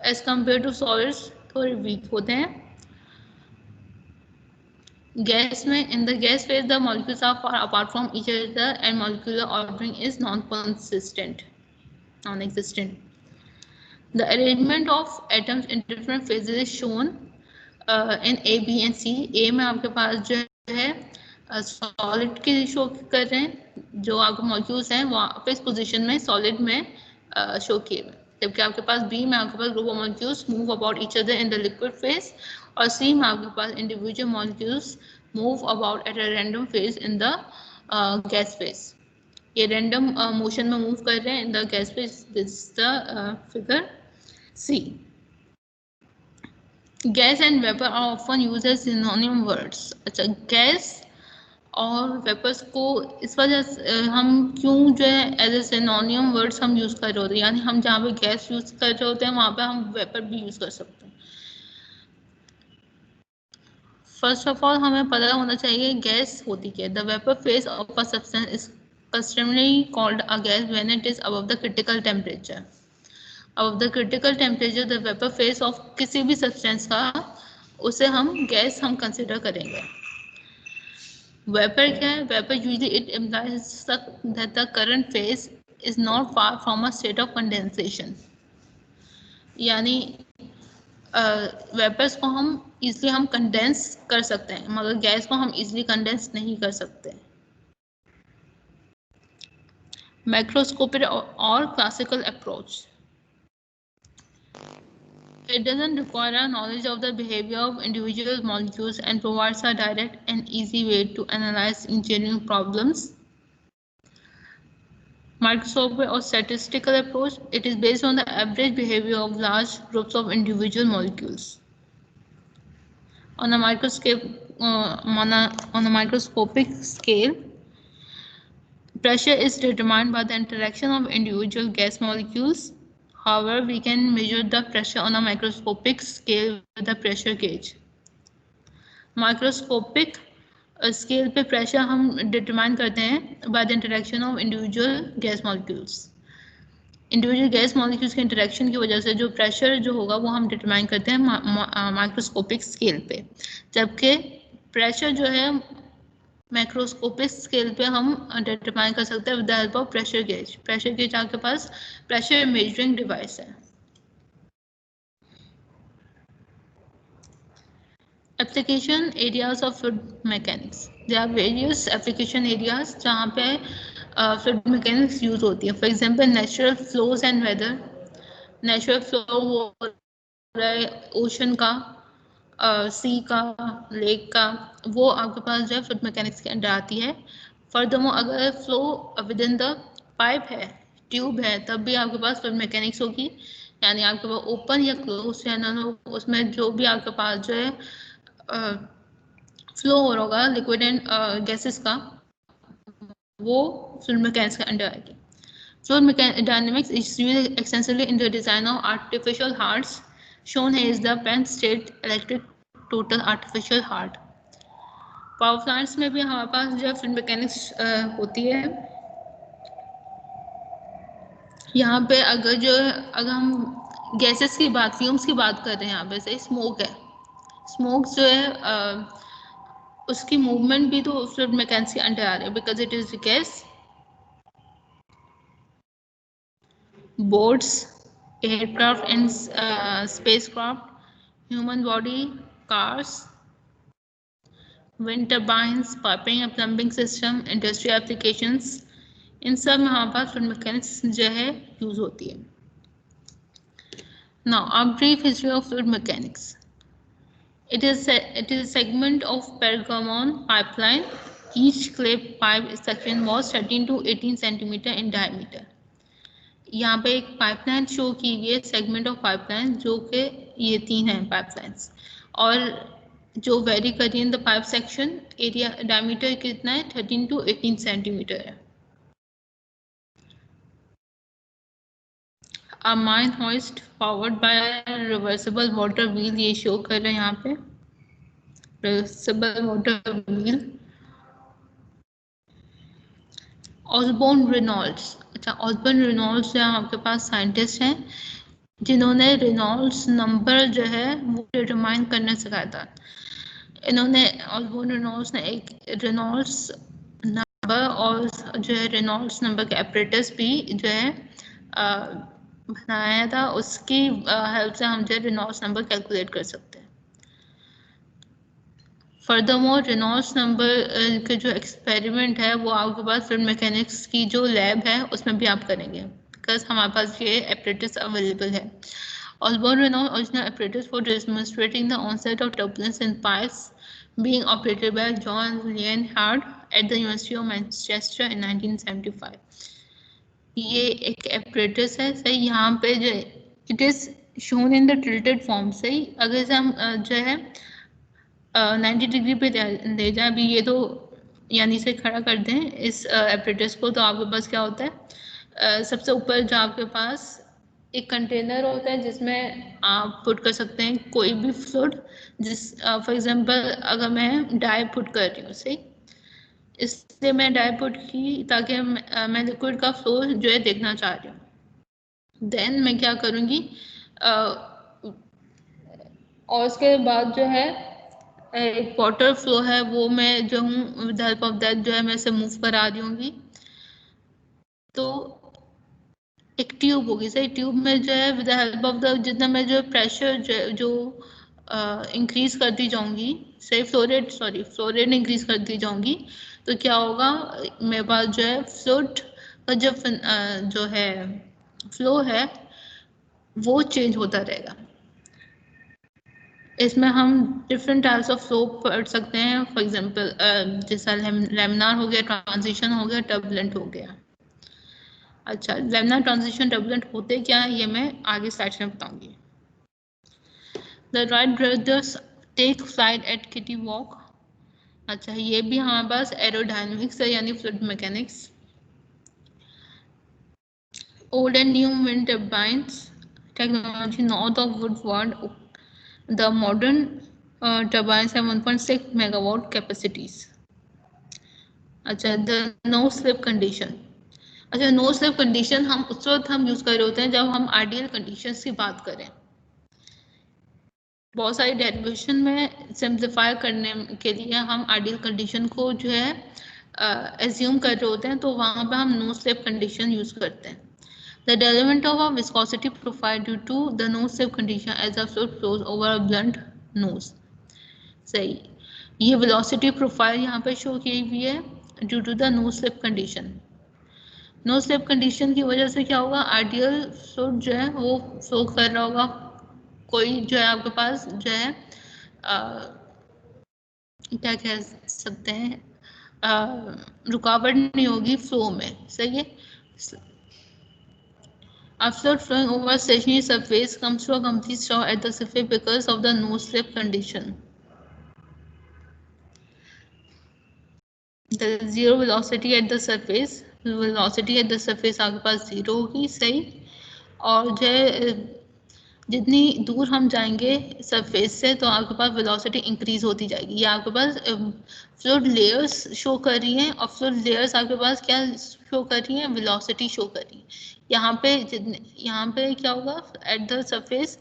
A: as compare to solids थोड़े week होते हैं। Gas में in the gas phase the molecules are far apart from each other and molecular ordering is non-existent. The arrangement of atoms in different phases is shown in A, B and C. A में आपके पास जो है solid की show कर रहे हैं, जो आपके मॉलिक्यूल्स हैं वो आप इस पोजीशन में सॉलिड में शो किए हुए, जबकि आपके पास बी में आपके पास group of molecules move about each other in the liquid phase, और सी में आपके पास individual molecules move about at a random phase in the gas phase. ये रैंडम मोशन में मूव कर रहे हैं in the gas phase, this the figure C. Gas and vapour are often used as synonym words. अच्छा, gas और vapours को इस वजह से हम क्यों जो है एज ए सिनोनिम वर्ड्स हम यूज़ कर रहे होते हैं, यानी हम जहाँ पे गैस यूज़ कर रहे होते हैं वहाँ पे हम वेपर भी यूज़ कर सकते हैं। फर्स्ट ऑफ ऑल हमें पता होना चाहिए गैस होती क्या है। The vapour phase of a substance is customarily called a gas when it is above the critical temperature. Above the critical temperature the vapour phase of किसी भी सब्सटेंस का, उसे हम गैस हम कंसिडर करेंगे। वेपर क्या है, vapour usually it implies that the current phase is not far from a state of condensation, यानी वेपर्स को हम इजली हम कंडेंस कर सकते हैं, मगर गैस को हम इजली कंडेंस नहीं कर सकते। मैक्रोस्कोपिक और classical approach, it doesn't require a knowledge of the behavior of individual molecules and provides a direct and easy way to analyze engineering problems. Microscopic or statistical approach, it is based on the average behavior of large groups of individual molecules. On a microscopic scale, pressure is determined by the interaction of individual gas molecules. However, we can measure the pressure on a microscopic scale with a pressure gauge. Microscopic scale पे pressure हम determine करते हैं by the interaction of individual gas molecules. Individual gas molecules के interaction की वजह से जो pressure जो होगा वो हम डिटरमाइन करते हैं माइक्रोस्कोपिक स्केल पे, जबकि प्रेशर जो है मैक्रोस्कोपिक स्केल पे हम डिटरमाइन कर सकते हैं with the help of pressure gauge. Pressure gauge आपके पास प्रेशर मेजरिंग डिवाइस है। Application areas of fluid mechanics. There are various application areas जहाँ पे fluid mechanics use होती है। For example, natural flows and weather. Natural flow हो रहा है ocean का, सी का, लेक का, वो आपके पास जो है fluid mechanics के अंडर आती है। Furthermore, अगर flow with in the pipe है, ट्यूब है, तब भी आपके पास fluid mechanics होगी, यानी आपके पास ओपन या क्लोज चैनल हो, उसमें जो भी आपके पास जो है फ्लो हो रहा होगा लिक्विड एंड गैसेस का, वो फ्लूइड मैकेनिक्स के अंडर आएगी। Fluid dynamics is used extensively in the design of artificial hearts. Shown है is the Penn State electric total artificial heart. Power plants में भी हमारे पास जो है फ्लूइड मैकेनिक्स होती है। यहाँ पे अगर हम गैसेस की बात, फ्यूम्स की बात कर रहे हैं, यहाँ पे से स्मोक है, स्मोक जो है उसकी मूवमेंट भी तो फ्लूइड मैकेनिक्स के अंडर आ रही है, because it is gas. Boats, aircraft and spacecraft, human body, cars, wind turbines, piping and plumbing system, industrial applications, इन सब में हमारे पास fluid mechanics जो है यूज होती है. Now, a brief history of fluid mechanics. It is a segment of Pergamon pipeline. Each clay pipe section was 13 to 18 centimeter in diameter. यहाँ पे एक पाइपलाइन शो की गई है, सेगमेंट ऑफ पाइपलाइन, जो कि ये 3 हैं पाइपलाइंस, और जो वेरी कर रही है the pipe section area diameter कितना है 13 to 18 सेंटीमीटर है. A mine hoist powered by a reversible water wheel, ये शो कर रहे हैं यहाँ पे reversible water wheel. Osborne Reynolds, अच्छा ऑसबोर्न रेनॉल्ड्स जो आपके पास साइंटिस्ट हैं जिन्होंने रेनॉल्ड्स नंबर जो है वो डिटरमाइन करना सिखाया था. इन्होंने ऑसबोर्न रेनॉल्ड्स ने एक रेनॉल्ड्स नंबर और जो है रेनॉल्ड्स नंबर के एपरेटस भी जो है बनाया था. उसकी हेल्प से हम जो है रेनॉल्ड्स नंबर कैलकुलेट कर सकते हैं. फर्दरमोर रेनॉल्ड्स नंबर के जो एक्सपेरिमेंट है वो आपके पास फ्लूइड मैकेनिक्स की जो लैब है उसमें भी आप करेंगे, बिकॉज हमारे पास ये एपरेटस अवेलेबल है. Osborne Renault original apparatus for demonstrating the onset of turbulence in pipes being operated by John Leonhard at the University of Manchester in 1975. ये एक apparatus है सही. यहाँ पे जो it is shown in the tilted form सही. अगर से हम जो है 90 डिग्री पे ले जाए, अभी ये तो यानी से खड़ा कर दें इस apparatus को, तो आपके पास क्या होता है, सबसे ऊपर जो आपके पास एक कंटेनर होता है जिसमें आप पुट कर सकते हैं कोई भी फ्लूइड. जिस फॉर एग्जांपल अगर मैं डाई पुट कर रही हूँ सही, इसलिए मैं डाई पुट की ताकि मैं लिक्विड का फ्लो जो है देखना चाह रही हूँ. देन मैं क्या करूँगी, और उसके बाद जो है एक वाटर फ्लो है वो मैं जो हूँ विद हेल्प ऑफ दैट जो है मैं इसे मूव करा रही हूँगी. तो एक ट्यूब होगी सही. ट्यूब में जो है विद हेल्प ऑफ द जितना मैं जो प्रेशर जो इंक्रीज करती जाऊंगी सही, फ्लोरेट इंक्रीज करती जाऊंगी, तो क्या होगा मेरे पास जो है फ्लूइड का जो है फ्लो है वो चेंज होता रहेगा. इसमें हम डिफरेंट टाइप्स ऑफ फ्लो पढ़ सकते हैं. फॉर एग्जांपल जैसा लैमिनार हो गया, ट्रांजिशन हो गया, टर्बुलेंट हो गया. अच्छा, लैमिनार ट्रांजिशन टर्बुलेंट होते क्या है ये मैं आगे स्लाइड्स में बताऊंगी. The Wright brothers take flight at Kitty Hawk. अच्छा, ये भी हमारे पास एरोडायनेमिक्स है यानी fluid mechanics. Old and new wind turbines technology north of Woodward. The modern turbines है 1.6 मेगावाट कैपेसिटीज. अच्छा, द नो स्लिप कंडीशन. अच्छा, नो स्लिप कंडीशन हम उस वक्त हम यूज कर रहे होते हैं जब हम आइडियल कंडीशंस की बात करें. बहुत सारी डेरिवेशन में सिंप्लीफाई करने के लिए हम आइडियल कंडीशन को जो है एज्यूम कर रहे होते हैं, तो वहाँ पे हम नो स्लिप कंडीशन यूज करते हैं. The development of a viscosity profile due to the no slip condition as a fluid flows over a blunt nose. सही, ये वेलोसिटी प्रोफाइल यहाँ पे शो की हुई है due to the no slip condition. No slip condition की वजह से क्या होगा, आइडियल फ्लूइड जो है वो फ्लो कर रहा होगा, कोई जो है आपके पास जो है क्या कह सकते हैं रुकावट नहीं होगी फ्लो में. सही है. A fluid flowing over stationary surface comes to a complete stop at the surface because of the no slip condition. The zero velocity at the surface, velocity at the surface आपके पास zero होगी. सही. और जो है जितनी दूर हम जाएंगे सरफेस से तो आपके पास वेलोसिटी इंक्रीज होती जाएगी. ये आपके पास फ्लूइड लेयर्स शो कर रही हैं, और फ्लूइड लेयर्स आपके पास क्या शो कर रही हैं, वेलोसिटी शो कर रही हैं. यहाँ पे क्या होगा at the surface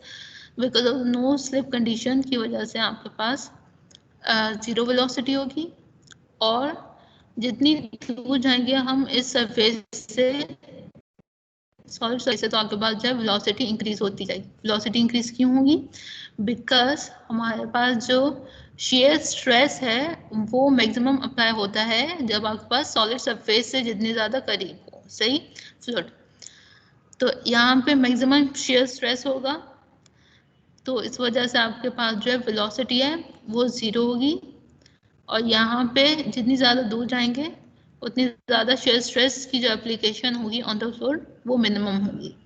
A: because of no slip condition की वजह से आपके पास जीरो वेलोसिटी होगी, और जितनी दूर जाएंगे हम इस सरफेस से सॉलिड सरफेस है तो आपके पास जो है वेलोसिटी इंक्रीज होती जाएगी। वेलोसिटी इंक्रीज क्यों होगी? बिकॉज हमारे पास जो शेयर स्ट्रेस है वो मैक्सिमम अप्लाई होता है जब आपके पास सॉलिड सरफेस से जितनी ज़्यादा करीब हो, सही फ्लूइड। तो यहाँ पे मैक्सिमम शेयर स्ट्रेस होगा, तो इस वजह से आपके पास जो है वेलोसिटी है वो 0 होगी, और यहाँ पे जितनी ज़्यादा दूर जाएंगे उतनी ज़्यादा शेयर स्ट्रेस की जो एप्लीकेशन होगी ऑन द फ्लोर वो मिनिमम होगी।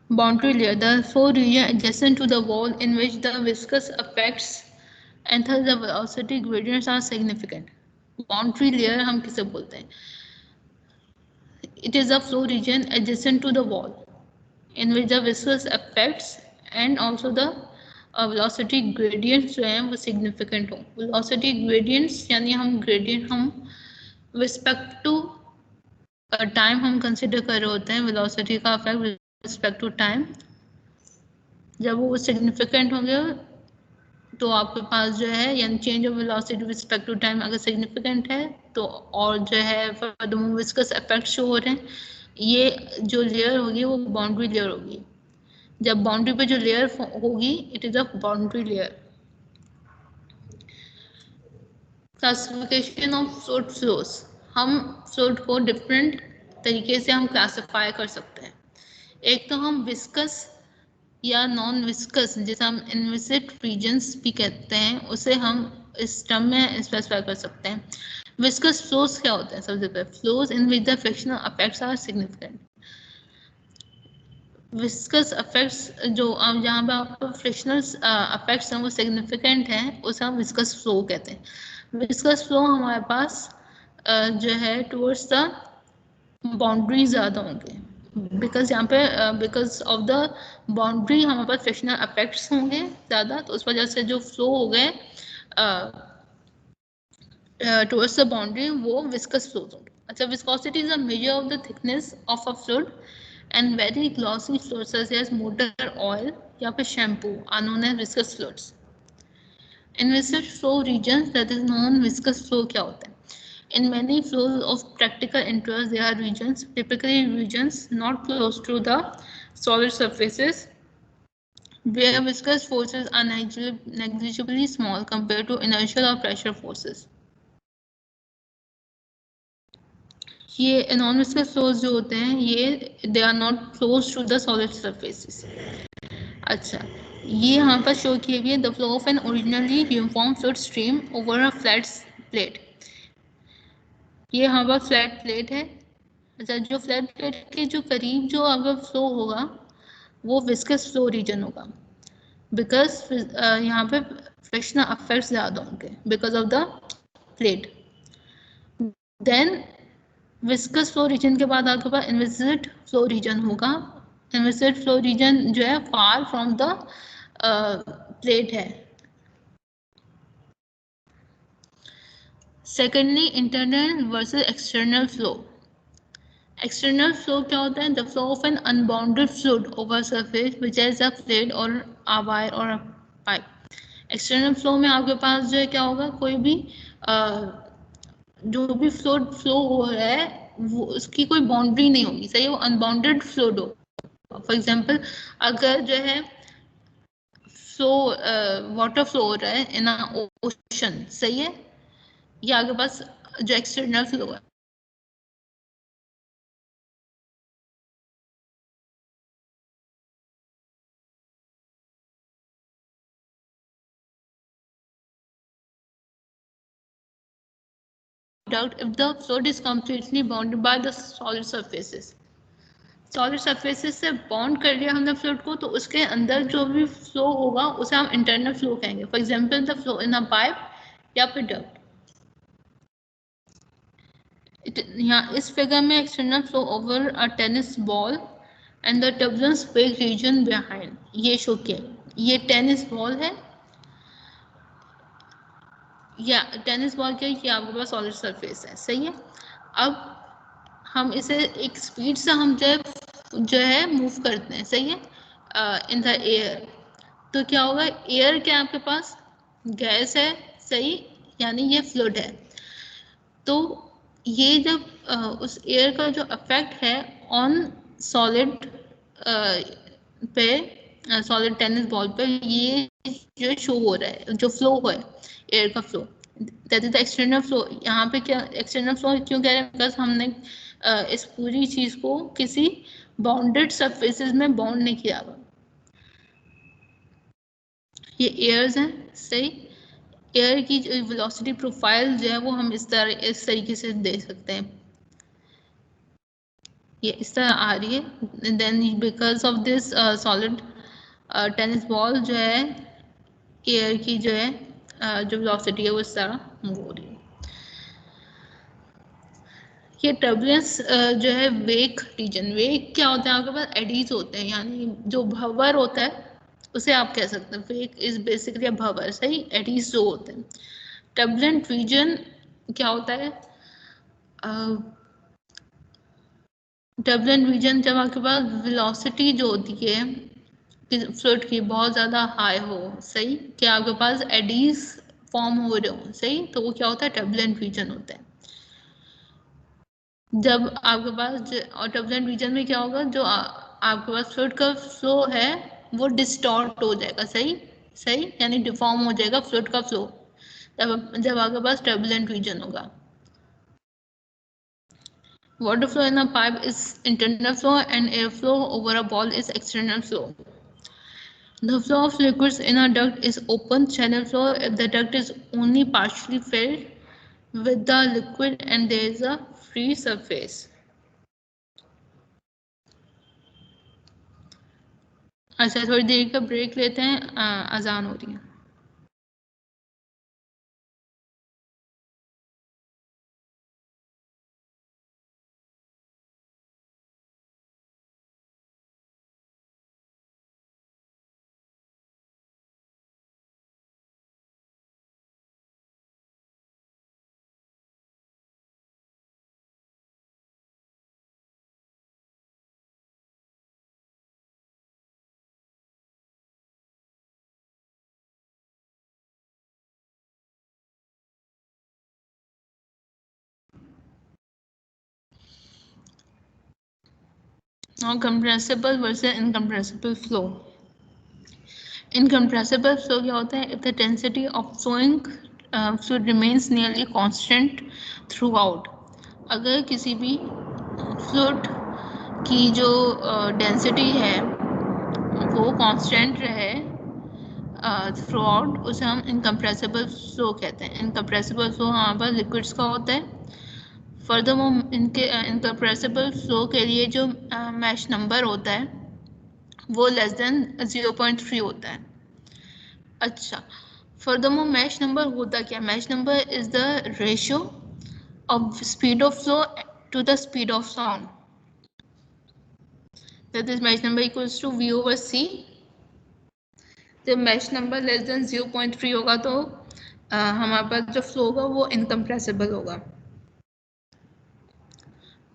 A: Boundary layer, the floor region adjacent to the wall in which the viscous effects and thus the velocity gradients are significant. Boundary layer हम किसे बोलते हैं? It is a flow region adjacent to the wall in which the viscous effects and also the velocity gradients जो हैं वो significant हो। Velocity gradients यानी हम gradient हम respect to टाइम हम कंसिडर कर रहे होते हैं, वेलोसिटी का इफेक्ट रिस्पेक्ट टू टाइम जब वो सिग्निफिकेंट होंगे तो आपके पास जो है यानी change of velocity respect to time अगर सिग्निफिकेंट है तो, और जो है विस्कस इफेक्ट शो हो रहे हैं, ये जो लेयर होगी वो बाउंड्री लेयर होगी। जब बाउंड्री पे जो लेयर होगी it is a boundary layer. Classification of fluid flows, हम फ्लूइड को डिफरेंट तरीके से हम क्लासिफाई कर सकते हैं। एक तो हम विस्कस या नॉन विस्कस जिसे हम इनविसिड रीजन्स भी कहते हैं उसे हम इस टर्म में स्पेसिफाई कर सकते हैं। विस्कस फ्लोस क्या होते हैं? सबसे पहले flows in which the frictional effects are significant. Viscous effects जो जहाँ पे आपको फ्रिक्शनल इफेक्ट्स हैं वो सिग्निफिकेंट हैं उसे हम विस्कस फ्लो कहते हैं। विस्कस फ्लो हमारे पास जो है टुवर्ड्स द बाउंड्री ज़्यादा होंगे, बिकॉज यहाँ पे बिकॉज ऑफ द बाउंड्री हमारे पास फ्रिक्शनल इफेक्ट्स होंगे ज़्यादा, तो उस वजह से जो फ्लो हो गए टुवर्ड्स द बाउंड्री वो विस्कस फ्लो होंगे। अच्छा, viscosity is a measure of the thickness of a fluid and very glossy fluids such as motor oil या फिर shampoo are known as viscous fluids. Inviscid flow regions that is non viscous flow क्या होता है? In many flows of practical interest, there are regions, typically regions not close to the solid surfaces, where viscous forces are negligibly small compared to inertial or pressure forces. ये non-viscous flows जो होते हैं ये they are not close to the solid surfaces. अच्छा, ये यहाँ पर show किए हुए the flow of an originally uniform fluid stream over a flat plate. ये यहाँ पर फ्लैट प्लेट है। अच्छा, जो फ्लैट प्लेट के जो करीब जो अगर फ्लो होगा वो विस्कस फ्लो रीजन होगा, बिकॉज यहाँ पे फ्रिक्शनल इफेक्ट्स ज़्यादा होंगे because of the plate. Then viscous flow region के बाद आपके पास इनविसिड फ्लो रीजन होगा। इनविसिड फ्लो रीजन जो है फार फ्रॉम द प्लेट है। Secondly, internal versus external flow. External flow क्या होता है? The flow of an unbounded fluid over surface which has a fluid और अ वायर और अ pipe. External flow में आपके पास जो है क्या होगा, कोई भी जो भी फ्लूइड फ्लो हो रहा है वो उसकी कोई बाउंड्री नहीं होगी, सही है, वो अनबाउंडेड फ्लूइड होगा। फॉर एग्जांपल अगर जो है फ्लो वाटर फ्लो हो रहा है इन ओशन, सही है, या आपके पास जो एक्सटर्नल फ्लो है out if the fluid is completely bounded by the solid surfaces. Solid surfaces से बाउंड कर लिया हमने फ्लूइड को तो उसके अंदर जो भी फ्लो होगा उसे हम इंटरनल फ्लो कहेंगे। For example the flow in a pipe या फिर डक्ट। यहाँ इस फिगर में external flow over a tennis ball and the turbulence वेग रीजन बिहाइंड, ये शो किया। ये टेनिस बॉल है या टेनिस बॉल के ये आपके पास सॉलिड सरफेस है, सही है। अब हम इसे एक स्पीड से हम जो है मूव करते हैं, सही है, इन द एयर, तो क्या होगा, एयर क्या आपके पास गैस है, सही, यानी ये फ्लूइड है। तो ये जब उस एयर का जो इफेक्ट है ऑन सॉलिड पे, सॉलिड टेनिस बॉल पे, ये जो शो हो रहा है, जो फ्लो है एयर का flow, that is the external flow. यहाँ पे क्या एक्सटर्नल फ्लो क्यों कह रहे हैं? बिकॉज हमने इस पूरी चीज को किसी बाउंडेड सरफेसेस में बाउंड नहीं किया हुआ। ये एयर्स हैं, सही। एयर की जो वेलोसिटी प्रोफाइल जो है वो हम इस तरीके से देख सकते हैं, ये इस तरह आ रही है। Then because of this solid tennis ball जो है, एयर की जो है जो वेलोसिटी है वो इस तरह मूव हो रही है। ये टर्बुलेंस जो है वेक रीजन, वेक क्या होता है आपके पास? एडीज होते हैं, यानी जो भंवर होता है उसे आप कह सकते हैं। वेक इज बेसिकली भंवर, सही। एडीज जो होते हैं। टर्बुलेंट रीजन क्या होता है? टर्बुलेंट रीजन जब आपके पास वेलोसिटी जो होती है फ्लूइड की बहुत ज़्यादा हाई हो, सही, कि आपके पास एडीज फॉर्म हो रहे हो, सही, तो वो क्या होता है? टर्बुलेंट रीजन होता है। जब आपके पास और टर्बुलेंट रीजन में क्या होगा? जो आपके पास फ्लूइड का फ्लो है वो डिस्टॉर्ट हो जाएगा, सही सही, यानी डिफॉर्म हो जाएगा फ्लूइड का फ्लो जब आपके पास टर्बुलेंट रीजन होगा। Water flow in a pipe is internal flow and air flow over a ball is external flow. The flow of liquids in a duct is open channel flow if the duct is only partially filled with the liquid and there is a free surface. अच्छा, थोड़ी देर का break लेते हैं, अजान हो रही है। Now compressible versus incompressible flow. Incompressible flow क्या होता है? If the density of flowing fluid remains nearly constant throughout. अगर किसी भी फ्लूइड की जो डेंसिटी है वो कांस्टेंट रहे थ्रू आउट, उसे हम इनकम्प्रेसिबल फ्लो कहते हैं। इनकम्प्रेसिबल फ्लो हमारे पास लिक्विड्स का होता है। फर्दरमोर इनके इनकम्प्रेसिबल फ्लो के लिए जो मैश नंबर होता है वो लेस देन 0.3 होता है। अच्छा, फर्दरमोर मैश नंबर होता क्या? Mach number is the ratio of speed of flow to the speed of sound. That is mesh number equals to V over C. जब mesh number less than 0.3 होगा तो हमारे पास जो flow होगा वो incompressible होगा.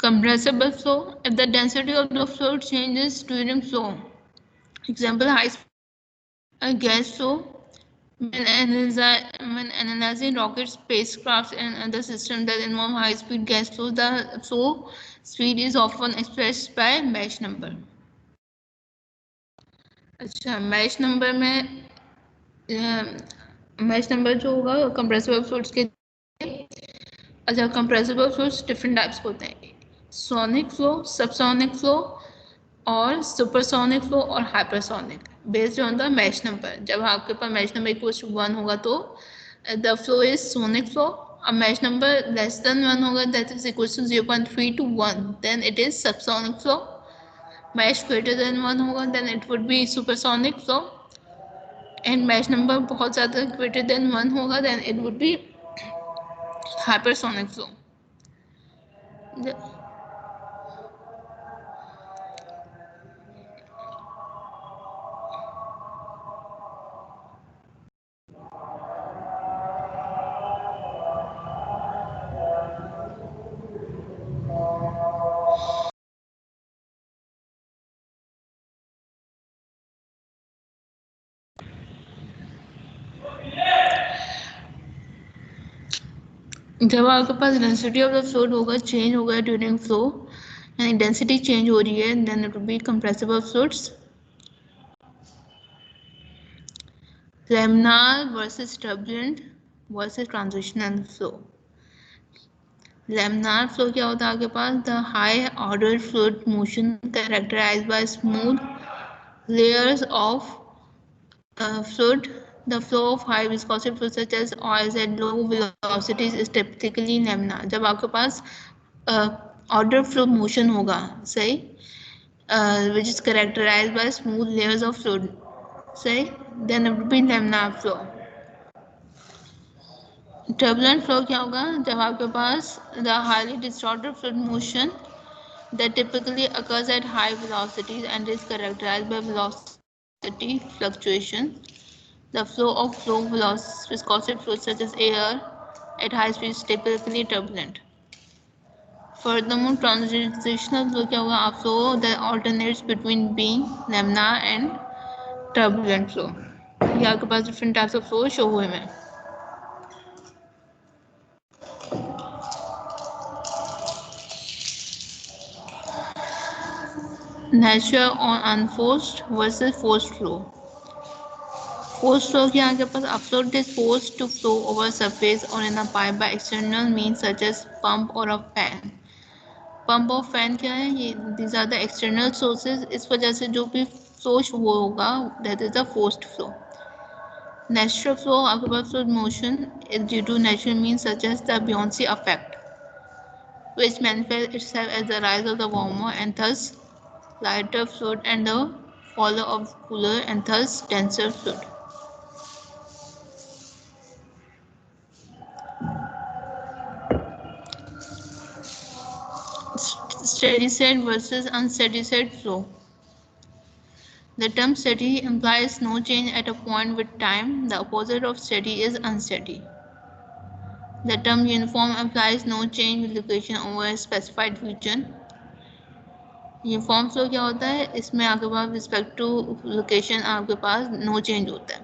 A: Compressible flow, if the density of the fluid changes during flow. Example, high gas flow. When analyzing rockets, spacecrafts, and other systems that involve high-speed gas flow, the flow speed is often expressed by mesh number. अच्छा, mash number में mash number जो होगा compressible fluids के, अच्छा, compressible fluids different types होते हैं। Sonic flow, subsonic flow और supersonic flow और hypersonic, based on the Mach number. जब आपके पास मैश नंबर इक्वल्स टू 1 होगा तो the flow is sonic flow. अब मैश नंबर लेस देन 1 होगा, that is equals to 0.3 to 1, then it is subsonic flow. Mach greater than 1 होगा, then it would be supersonic flow. And Mach number बहुत ज़्यादा greater than 1 होगा, then it would be hypersonic flow. जब आपके पास density of the fluid होगा change होगा during flow, यानी डेंसिटी चेंज हो रही है, then it will be compressible fluids. Laminar versus turbulent versus transitional flow. Laminar flow क्या होता है आपके पास? The high order fluid motion characterized by smooth layers of fluid. The flow of high viscosity fluids such as oils at low velocities is typically laminar. जब आपके पास order fluid motion होगा, सही, which is characterized by smooth layers of fluid, सही, then it will be laminar flow. Turbulent flow क्या होगा? जब आपके पास the highly distorted fluid motion that typically occurs at high velocities and is characterized by velocity fluctuation. The flow of viscosity fluids such as air at high speed is typically turbulent. Furthermore, transitional flow क्या होगा? A flow that alternates between being laminar and turbulent flow. ये आपके पास different types of flow show हुए हैं. Natural or unforced versus forced flow. Forced flow के आपके पास a fluid is forced to flow over a surface or in a pipe by external means such as pump or a fan. Pump और fan क्या है? ये these are the external sources. इस वजह से जो भी flow होगा that is the forced flow. Natural flow आपके पास fluid motion is due to natural means such as the buoyancy effect, which manifests itself as the rise of the warmer and thus lighter fluid and the fall of cooler and thus denser fluid. Steady state versus unsteady state flow. The term steady implies no change at a point with time. The opposite of steady is unsteady. The term uniform implies no change with location over a specified region. Uniform flow क्या होता है? इसमें आपके पास respect to location आपके पास no change होता है,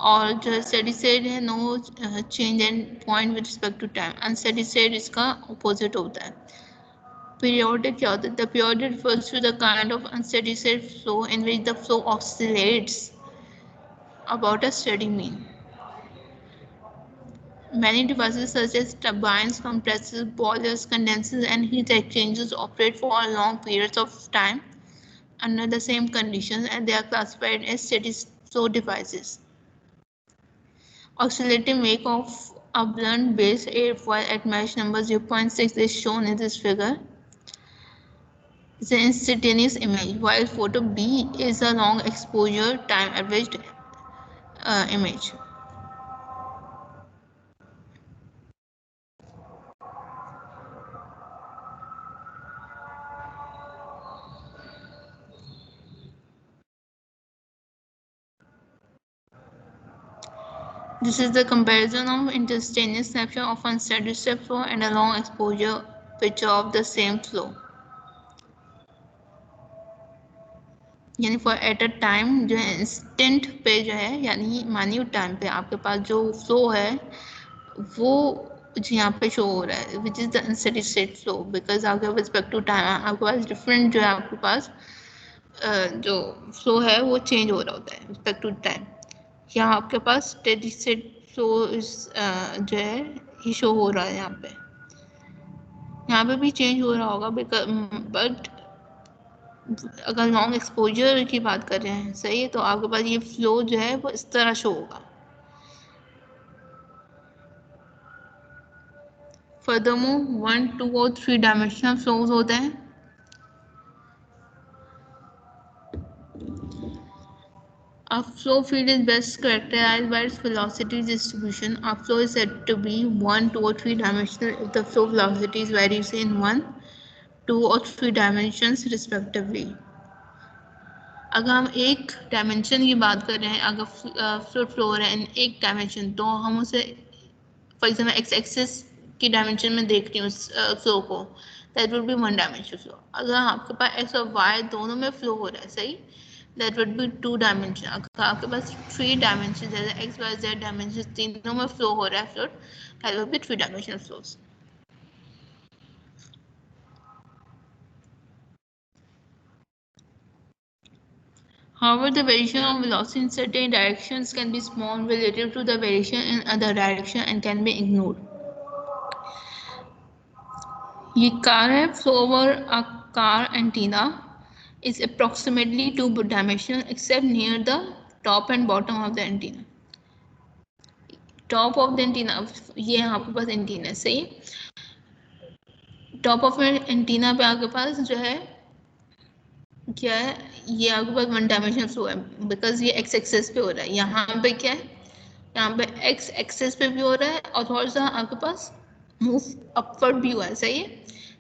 A: और जो स्टेडी स्टेट है no change and point with respect to time. Unsteady state इसका अपोजिट होता है. Periodic क्या होता है? The periodic refers to the kind of unsteady state flow in which the flow oscillates about a steady mean. Many devices such as turbines, compressors, boilers, condensers, and heat exchangers operate for long periods of time under the same conditions, and they are classified as steady flow devices. Oscillating wake of a blunt base airfoil at mesh number 0.6 is shown in this figure. It's an instantaneous image, while photo B is a long exposure time averaged image. This is the comparison of instantaneous snapshot of unsteady state flow and a long exposure picture of the same flow. यानी for at a time जो है instant पे जो है यानी minute time पे आपके पास जो फ्लो है वो यहाँ पे शो हो रहा है, which is the unsteady state flow, because आपके रिस्पेक्ट टू टाइम आपके पास डिफरेंट जो है आपके पास जो फ्लो है वो चेंज हो रहा होता है रिस्पेक्ट टू टाइम. यहाँ आपके पास स्टेडी स्टेट फ्लो जो है ये शो हो रहा है. यहाँ पे भी चेंज हो रहा होगा बट अगर लॉन्ग एक्सपोजर की बात कर रहे हैं, सही है, तो आपके पास ये फ्लो जो है वो इस तरह शो होगा. फर्दरमोर 1, 2 और 3 डायमेंशनल फ्लोज होते हैं. A flow field is best characterized by its velocity distribution. A flow is said to be 1, 2 or 3 dimensional if the flow velocities varies in 1, 2 or 3 dimensions respectively. अगर हम एक dimension की बात कर रहे हैं, अगर फ्लूइड फ्लो हो रहा है इन एक डायमेंशन, तो हम उसे फॉर एग्जाम्पल एक्स एक्सिस की डायमेंशन में देख रही हूँ उस फ्लो को, that will be 1 dimensional flow. अगर आपके पास एक्स और वाई दोनों में फ्लो हो रहा है, सही, that would be 2 dimension. अगर आपके पास 3 dimension जैसे x y z dimensions तीनों में flow हो रहा है fluid, that would be 3 dimensional flows. However, the variation of velocity in certain directions can be small relative to the variation in other direction and can be ignored. ये car है, flow over a car antenna is approximately 2-dimensional except near the top and bottom of the antenna. Top of the antenna, ये आपके पास antenna है, सही. Top of antenna पे आपके पास जो है क्या है, ये आपके पास 1-dimensional flow है बिकॉज ये x एक्सेस पे हो रहा है. यहाँ पे क्या है, यहाँ पे x एक्सेस पे भी हो रहा है और थोड़ा सा आपके पास मूव अपवर्ड भी हुआ है, सही है.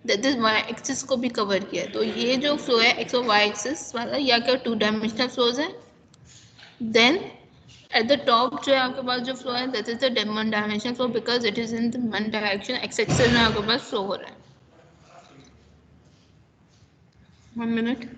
A: दैट इज y एक्सिस को भी कवर किया है. तो ये जो फ्लो है x और y एक्सिस वाला, या क्या 2-dimensional फ्लोज है. देन एट द टॉप जो है आपके पास जो फ्लो है that is the 1-dimensional flow because it is in the 1 direction. x axis में आपके पास फ्लो हो रहा है. 1 minute.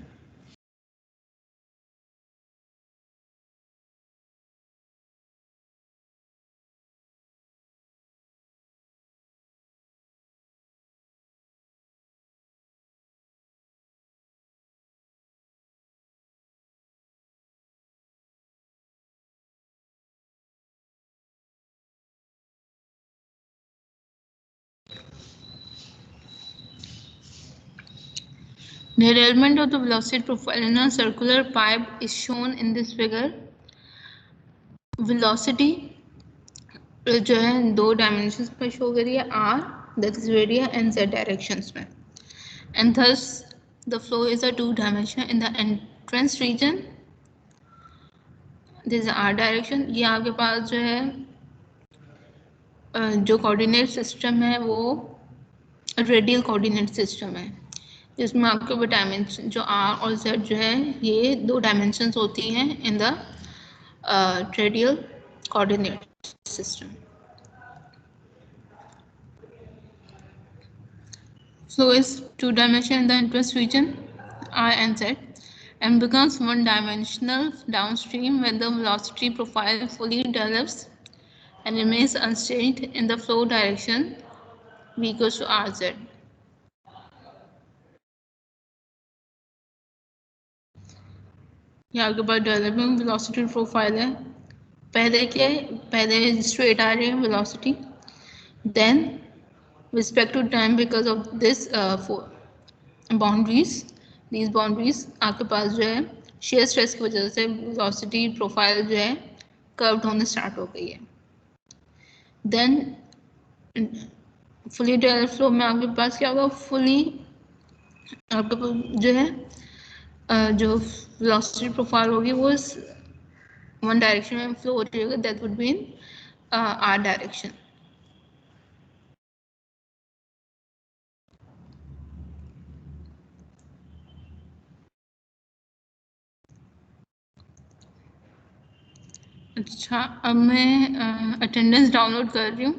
A: The derailment of the velocity profile in a circular pipe is shown in this figure. Velocity जो है 2 dimensions पर show करी है, r that is radius and z directions में, and thus the flow is a 2-dimensional. In the entrance region this is r direction. ये आपके पास जो है जो कोऑर्डिनेट सिस्टम है वो रेडियल कोऑर्डिनेट सिस्टम है, जिसमें आपके डायमेंशन जो r और z जो है ये 2 डायमेंशंस होती हैं in the radial coordinate system. Flow is 2-dimensional in the entrance region r and z and becomes 1-dimensional downstream when the velocity profile fully develops and remains unchanged in the flow direction v equals to rz. ये आपके पास developing velocity profile है. पहले क्या है, पहले straight आ रही है velocity, then respect to time because of this boundaries, these boundaries आपके पास जो है shear stress की वजह से velocity profile जो है curved होने स्टार्ट हो गई है. then fully developed flow में आपके पास क्या होगा, fully आपके पास जो है जो velocity profile होगी वो 1 डायरेक्शन में फ्लो हो रही होगी, that would be in r direction. अच्छा, अब मैं अटेंडेंस डाउनलोड कर रही हूँ.